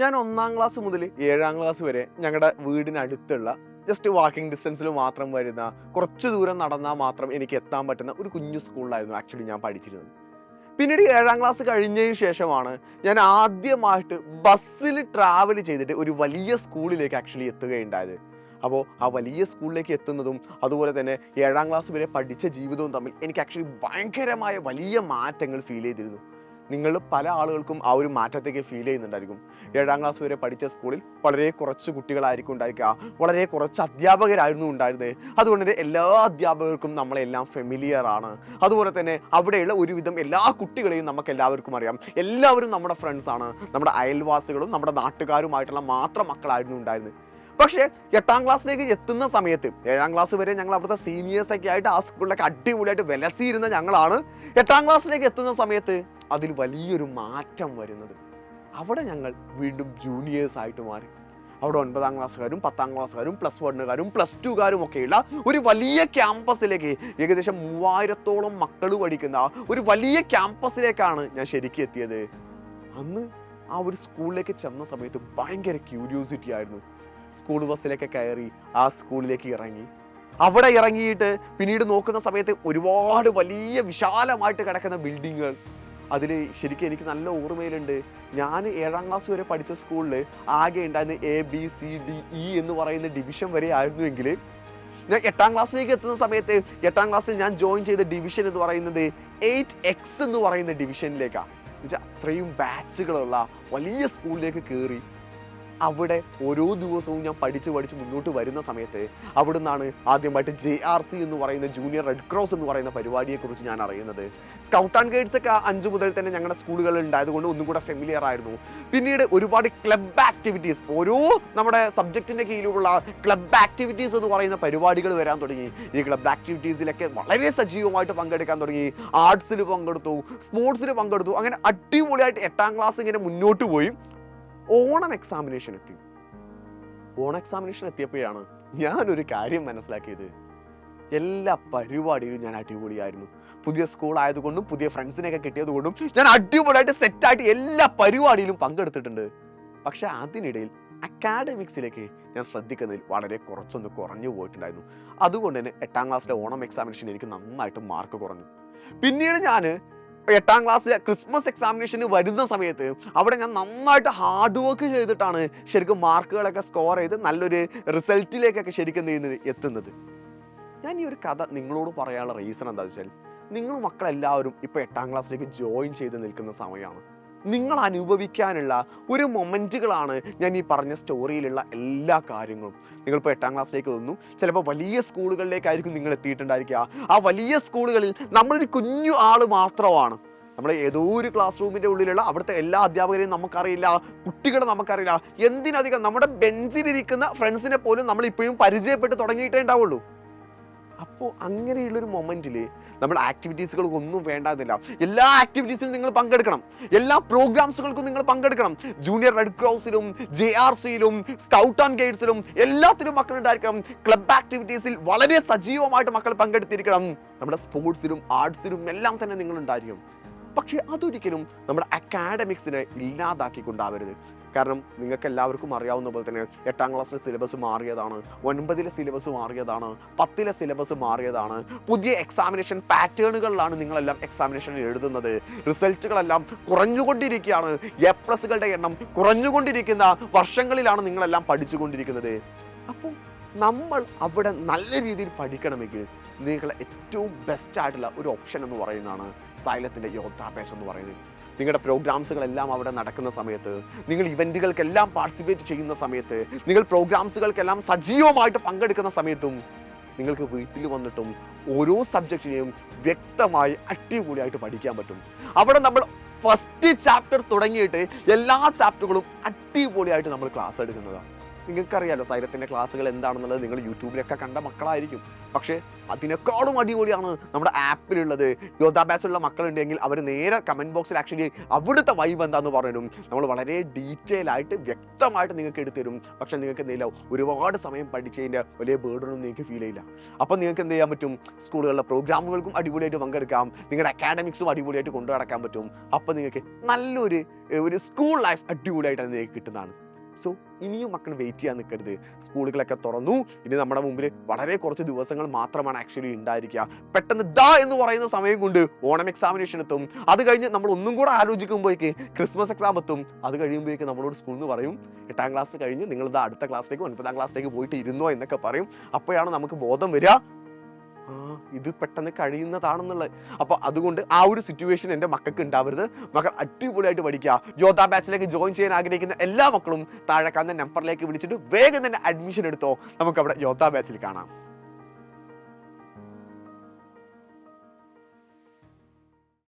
ഞാൻ 1-ാം ക്ലാസ് മുതൽ 7-ാം ക്ലാസ് വരെ ഞങ്ങളുടെ വീടിനടുത്തുള്ള ജസ്റ്റ് വാക്കിംഗ് ഡിസ്റ്റൻസിൽ മാത്രം വരുന്ന കുറച്ച് ദൂരം നടന്നാൽ മാത്രം എനിക്ക് എത്താൻ പറ്റുന്ന ഒരു കുഞ്ഞു സ്കൂളിലായിരുന്നു ആക്ച്വലി ഞാൻ പഠിച്ചിരുന്നത്. പിന്നീട് 7-ാം ക്ലാസ് കഴിഞ്ഞതിന് ശേഷമാണ് ഞാൻ ആദ്യമായിട്ട് ബസ്സിൽ ട്രാവൽ ചെയ്തിട്ട് ഒരു വലിയ സ്കൂളിലേക്ക് ആക്ച്വലി എത്തുകയുണ്ടായത്. അപ്പോൾ ആ വലിയ സ്കൂളിലേക്ക് എത്തുന്നതും അതുപോലെ തന്നെ 7-ാം ക്ലാസ് വരെ പഠിച്ച ജീവിതവും തമ്മിൽ എനിക്ക് ആക്ച്വലി ഭയങ്കരമായ വലിയ മാറ്റങ്ങൾ ഫീൽ ചെയ്തിരുന്നു. നിങ്ങൾ പല ആളുകൾക്കും ആ ഒരു മാറ്റത്തേക്ക് ഫീൽ ചെയ്യുന്നുണ്ടായിരിക്കും. 7-ാം ക്ലാസ് വരെ പഠിച്ച സ്കൂളിൽ വളരെ കുറച്ച് കുട്ടികളായിരിക്കും ഉണ്ടായിരിക്കുക, വളരെ കുറച്ച് അധ്യാപകരായിരുന്നു ഉണ്ടായിരുന്നത്. അതുകൊണ്ട് തന്നെ എല്ലാ അധ്യാപകർക്കും നമ്മളെല്ലാം ഫെമിലിയർ ആണ്. അതുപോലെ തന്നെ അവിടെയുള്ള ഒരുവിധം എല്ലാ കുട്ടികളെയും നമുക്ക് എല്ലാവർക്കും അറിയാം. എല്ലാവരും നമ്മുടെ ഫ്രണ്ട്സാണ്, നമ്മുടെ അയൽവാസികളും നമ്മുടെ നാട്ടുകാരുമായിട്ടുള്ള മാത്രം മക്കളായിരുന്നു ഉണ്ടായിരുന്നത്. പക്ഷേ 8-ാം ക്ലാസ്സിലേക്ക് എത്തുന്ന സമയത്ത് 7-ാം ക്ലാസ് വരെ ഞങ്ങൾ അവിടുത്തെ സീനിയേഴ്സൊക്കെ ആയിട്ട് ആ സ്കൂളിലൊക്കെ അടിപൊളിയായിട്ട് വിലസിയിരുന്ന ഞങ്ങളാണ് 8-ാം ക്ലാസ്സിലേക്ക് എത്തുന്ന സമയത്ത് അതിൽ വലിയൊരു മാറ്റം വരുന്നത്. അവിടെ ഞങ്ങൾ വീണ്ടും ജൂനിയേഴ്സ് ആയിട്ട് മാറി. അവിടെ 9-ാം ക്ലാസ്സുകാരും 10-ാം ക്ലാസ്സുകാരും +1കാരും +2കാരും ഒക്കെയുള്ള ഒരു വലിയ ക്യാമ്പസിലേക്ക്, ഏകദേശം 3000-ഓളം മക്കൾ പഠിക്കുന്ന ഒരു വലിയ ക്യാമ്പസിലേക്കാണ് ഞാൻ ശരിക്കും എത്തിയത്. അന്ന് ആ ഒരു സ്കൂളിലേക്ക് ചെന്ന സമയത്ത് ഭയങ്കര ക്യൂരിയോസിറ്റി ആയിരുന്നു. സ്കൂൾ ബസ്സിലേക്ക് കയറി ആ സ്കൂളിലേക്ക് ഇറങ്ങി. അവിടെ ഇറങ്ങിയിട്ട് പിന്നീട് നോക്കുന്ന സമയത്ത് ഒരുപാട് വലിയ വിശാലമായിട്ട് കിടക്കുന്ന ബിൽഡിങ്ങുകൾ. അതിൽ ശരിക്കും എനിക്ക് നല്ല ഓർമ്മയിലുണ്ട്. ഞാൻ 7-ാം ക്ലാസ് വരെ പഠിച്ച സ്കൂളിൽ ആകെ ഉണ്ടായിരുന്ന ABCDE എന്ന് പറയുന്ന ഡിവിഷൻ വരെ ആയിരുന്നുവെങ്കിൽ ഞാൻ 8-ാം ക്ലാസ്സിലേക്ക് എത്തുന്ന സമയത്ത് 8-ാം ക്ലാസ്സിൽ ഞാൻ ജോയിൻ ചെയ്ത ഡിവിഷൻ എന്ന് പറയുന്നത് 8X എന്ന് പറയുന്ന ഡിവിഷനിലേക്കാണ്. എന്നുവെച്ചാൽ അത്രയും ബാച്ചുകളുള്ള വലിയ സ്കൂളിലേക്ക് കയറി. അവിടെ ഓരോ ദിവസവും ഞാൻ പഠിച്ച് മുന്നോട്ട് വരുന്ന സമയത്ത് അവിടെ നിന്നാണ് ആദ്യമായിട്ട് JRC എന്ന് പറയുന്ന ജൂനിയർ റെഡ് ക്രോസ് എന്ന് പറയുന്ന പരിപാടിയെക്കുറിച്ച് ഞാൻ അറിയുന്നത്. സ്കൗട്ട് ആൻഡ് ഗൈഡ്സ് ഒക്കെ 5 മുതൽ തന്നെ ഞങ്ങളുടെ സ്കൂളുകളിൽ ഉണ്ടായതുകൊണ്ട് ഒന്നും കൂടെ ഫെമിലിയർ ആയിരുന്നു. പിന്നീട് ഒരുപാട് ക്ലബ് ആക്ടിവിറ്റീസ്, ഓരോ നമ്മുടെ സബ്ജക്റ്റിൻ്റെ കീഴിലുള്ള ക്ലബ് ആക്ടിവിറ്റീസ് എന്ന് പറയുന്ന പരിപാടികൾ വരാൻ തുടങ്ങി. ഈ ക്ലബ് ആക്ടിവിറ്റീസിലൊക്കെ വളരെ സജീവമായിട്ട് പങ്കെടുക്കാൻ തുടങ്ങി. ആർട്സിൽ പങ്കെടുത്തു, സ്പോർട്സിൽ പങ്കെടുത്തു. അങ്ങനെ അടിപൊളിയായിട്ട് 8-ാം ക്ലാസ് ഇങ്ങനെ മുന്നോട്ട് പോയി. ഓണം എക്സാമിനേഷൻ എത്തി. ഓണം എക്സാമിനേഷൻ എത്തിയപ്പോഴാണ് ഞാനൊരു കാര്യം മനസ്സിലാക്കിയത്. എല്ലാ പരിപാടിയിലും ഞാൻ അടിപൊളിയായിരുന്നു. പുതിയ സ്കൂൾ ആയതുകൊണ്ടും പുതിയ ഫ്രണ്ട്സിനെയൊക്കെ കിട്ടിയതുകൊണ്ടും ഞാൻ അടിപൊളിയായിട്ട് സെറ്റായിട്ട് എല്ലാ പരിപാടിയിലും പങ്കെടുത്തിട്ടുണ്ട്. പക്ഷെ അതിനിടയിൽ അക്കാഡമിക്സിലേക്ക് ഞാൻ ശ്രദ്ധിക്കുന്നതിൽ വളരെ കുറച്ചൊന്ന് കുറഞ്ഞു പോയിട്ടുണ്ടായിരുന്നു. അതുകൊണ്ട് തന്നെ 8-ാം ക്ലാസ്സിലെ ഓണം എക്സാമിനേഷൻ എനിക്ക് നന്നായിട്ട് മാർക്ക് കുറഞ്ഞു. പിന്നീട് ഞാൻ 8-ാം ക്ലാസ്സിലെ ക്രിസ്മസ് എക്സാമിനേഷന് വരുന്ന സമയത്ത് അവിടെ ഞാൻ നന്നായിട്ട് ഹാർഡ് വർക്ക് ചെയ്തിട്ടാണ് ശരിക്കും മാർക്കുകളൊക്കെ സ്കോർ ചെയ്ത് നല്ലൊരു റിസൾട്ടിലേക്കൊക്കെ ശരിക്കും എത്തുന്നത്. ഞാൻ ഈ ഒരു കഥ നിങ്ങളോട് പറയാനുള്ള റീസൺ എന്താണെന്ന് വെച്ചാൽ, നിങ്ങൾ മക്കളെല്ലാവരും ഇപ്പോൾ 8-ാം ക്ലാസ്സിലേക്ക് ജോയിൻ ചെയ്ത് നിൽക്കുന്ന സമയമാണ്. നിങ്ങൾ അനുഭവിക്കാനുള്ള ഒരു മൊമെൻറ്റുകളാണ് ഞാൻ ഈ പറഞ്ഞ സ്റ്റോറിയിലുള്ള എല്ലാ കാര്യങ്ങളും. നിങ്ങളിപ്പോൾ 8-ാം ക്ലാസ്സിലേക്ക് വന്നു, ചിലപ്പോൾ വലിയ സ്കൂളുകളിലേക്കായിരിക്കും നിങ്ങൾ എത്തിയിട്ടുണ്ടായിരിക്കുക. ആ വലിയ സ്കൂളുകളിൽ നമ്മളൊരു കുഞ്ഞു ആൾ മാത്രമാണ്. നമ്മൾ ഏതോ ഒരു ക്ലാസ് റൂമിൻ്റെ ഉള്ളിലുള്ള അവിടുത്തെ എല്ലാ അധ്യാപകരെയും നമുക്കറിയില്ല, കുട്ടികളെ നമുക്കറിയില്ല. എന്തിനധികം നമ്മുടെ ബെഞ്ചിലിരിക്കുന്ന ഫ്രണ്ട്സിനെ പോലും നമ്മൾ ഇപ്പോഴും പരിചയപ്പെട്ട് തുടങ്ങിയിട്ടേ ഉണ്ടാവുള്ളൂ. അപ്പോൾ അങ്ങനെയുള്ളൊരു മൊമെൻറ്റിൽ നമ്മൾ ആക്ടിവിറ്റീസുകൾക്കൊന്നും വേണ്ടാതില്ല. എല്ലാ ആക്ടിവിറ്റീസിലും നിങ്ങൾ പങ്കെടുക്കണം, എല്ലാ പ്രോഗ്രാംസുകൾക്കും നിങ്ങൾ പങ്കെടുക്കണം. ജൂനിയർ റെഡ് ക്രോസിലും JRCയിലും സ്കൗട്ട് ആൻഡ് ഗൈഡ്സിലും എല്ലാത്തിലും മക്കൾ ഉണ്ടായിരിക്കണം. ക്ലബ് ആക്ടിവിറ്റീസിൽ വളരെ സജീവമായിട്ട് മക്കൾ പങ്കെടുത്തിരിക്കണം. നമ്മുടെ സ്പോർട്സിലും ആർട്സിലും എല്ലാം തന്നെ നിങ്ങൾ ഉണ്ടായിരിക്കും. പക്ഷേ അതൊരിക്കലും നമ്മുടെ അക്കാഡമിക്സിനെ ഇല്ലാതാക്കിക്കൊണ്ടാവരുത്. കാരണം നിങ്ങൾക്ക് എല്ലാവർക്കും അറിയാവുന്ന പോലെ തന്നെ 8-ാം ക്ലാസ്സിലെ സിലബസ് മാറിയതാണ്, 9-ലെ സിലബസ് മാറിയതാണ്, 10-ലെ സിലബസ് മാറിയതാണ്. പുതിയ എക്സാമിനേഷൻ പാറ്റേണുകളിലാണ് നിങ്ങളെല്ലാം എക്സാമിനേഷൻ എഴുതുന്നത്. റിസൾട്ടുകളെല്ലാം കുറഞ്ഞുകൊണ്ടിരിക്കുകയാണ്. A+കളുടെ എണ്ണം കുറഞ്ഞുകൊണ്ടിരിക്കുന്ന വർഷങ്ങളിലാണ് നിങ്ങളെല്ലാം പഠിച്ചുകൊണ്ടിരിക്കുന്നത്. അപ്പോൾ നമ്മൾ അവിടെ നല്ല രീതിയിൽ പഠിക്കണമെങ്കിൽ നിങ്ങളുടെ ഏറ്റവും ബെസ്റ്റായിട്ടുള്ള ഒരു ഓപ്ഷൻ എന്ന് പറയുന്നതാണ് സൈലത്തിൻ്റെ യോദ്ധാ ബാച്ച് എന്ന് പറയുന്നത്. നിങ്ങളുടെ പ്രോഗ്രാംസുകളെല്ലാം അവിടെ നടക്കുന്ന സമയത്ത്, നിങ്ങൾ ഇവൻറ്റുകൾക്കെല്ലാം പാർട്ടിസിപ്പേറ്റ് ചെയ്യുന്ന സമയത്ത്, നിങ്ങൾ പ്രോഗ്രാംസുകൾക്കെല്ലാം സജീവമായിട്ട് പങ്കെടുക്കുന്ന സമയത്തും നിങ്ങൾക്ക് വീട്ടിൽ വന്നിട്ടും ഓരോ സബ്ജക്റ്റിനെയും വ്യക്തമായി അടിപൊളിയായിട്ട് പഠിക്കാൻ പറ്റും. അവിടെ നമ്മൾ ഫസ്റ്റ് ചാപ്റ്റർ തുടങ്ങിയിട്ട് എല്ലാ ചാപ്റ്ററുകളും അടിപൊളിയായിട്ട് നമ്മൾ ക്ലാസ് എടുക്കുന്നതാണ്. നിങ്ങൾക്കറിയാലോ സൈലത്തിൻ്റെ ക്ലാസ്സുകൾ എന്താണെന്നുള്ളത്, നിങ്ങൾ യൂട്യൂബിലൊക്കെ കണ്ട മക്കളായിരിക്കും. പക്ഷേ അതിനേക്കാളും അടിപൊളിയാണ് നമ്മുടെ ആപ്പിലുള്ളത്. യോദ്ധാ ബാച്ചിലുള്ള മക്കളുണ്ടെങ്കിൽ അവർ നേരെ കമൻറ്റ് ബോക്സിൽ ആക്ച്വലി അവിടുത്തെ വൈബ് എന്താണെന്ന് പറയണം. നമ്മൾ വളരെ ഡീറ്റെയിൽ ആയിട്ട് വ്യക്തമായിട്ട് നിങ്ങൾക്ക് എടുത്തു തരും. പക്ഷേ നിങ്ങൾക്ക് എന്ത് ചെയ്യില്ല, ഒരുപാട് സമയം പഠിച്ചതിൻ്റെ വലിയ ബേർഡനൊന്നും നിങ്ങൾക്ക് ഫീൽ ചെയ്യില്ല. അപ്പോൾ നിങ്ങൾക്ക് എന്ത് ചെയ്യാൻ പറ്റും, സ്കൂളുകളിലെ പ്രോഗ്രാമുകൾക്കും അടിപൊളിയായിട്ട് പങ്കെടുക്കാം, നിങ്ങളുടെ അക്കാഡമിക്സും അടിപൊളിയായിട്ട് കൊണ്ടു നടക്കാൻ പറ്റും. അപ്പോൾ നിങ്ങൾക്ക് നല്ലൊരു സ്കൂൾ ലൈഫ് അടിപൊളിയായിട്ടാണ് നിങ്ങൾക്ക് കിട്ടുന്നതാണ്. സോ ഇനിയും മക്കൾ വെയിറ്റ് ചെയ്യാൻ നിൽക്കരുത്. സ്കൂളുകളൊക്കെ തുറന്നു. ഇനി നമ്മുടെ മുമ്പിൽ വളരെ കുറച്ച് ദിവസങ്ങൾ മാത്രമാണ് ആക്ച്വലി ഉണ്ടായിരിക്കുക. പെട്ടെന്ന് എന്ന് പറയുന്ന സമയം കൊണ്ട് ഓണം എക്സാമിനേഷൻ എത്തും. അത് കഴിഞ്ഞ് നമ്മൾ ഒന്നും കൂടെ ആലോചിക്കുമ്പോഴേക്ക് ക്രിസ്മസ് എക്സാം എത്തും. അത് കഴിയുമ്പോഴേക്ക് നമ്മളോട് സ്കൂളിൽ നിന്ന് പറയും 8ാം ക്ലാസ് കഴിഞ്ഞ് നിങ്ങളിത് അടുത്ത ക്ലാസ്സിലേക്ക് 9ാം ക്ലാസ്സിലേക്ക് പോയിട്ട് ഇരുന്നോ എന്നൊക്കെ പറയും. അപ്പോഴാണ് നമുക്ക് ബോധം വരിക, ഇത് പെട്ടെന്ന് കഴിയുന്നതാണെന്നുള്ളത്. അപ്പോൾ അതുകൊണ്ട് ആ ഒരു സിറ്റുവേഷൻ എൻ്റെ മക്കൾക്ക് ഉണ്ടാവരുത്. മക്കൾ അടിപൊളിയായിട്ട് പഠിക്കുക. യോദ്ധാ ബാച്ചിലേക്ക് ജോയിൻ ചെയ്യാൻ ആഗ്രഹിക്കുന്ന എല്ലാ മക്കളും താഴെ കാണുന്ന നമ്പറിലേക്ക് വിളിച്ചിട്ട് വേഗം തന്നെ അഡ്മിഷൻ എടുത്തോ. നമുക്കവിടെ യോദ്ധാ ബാച്ചിൽ കാണാം.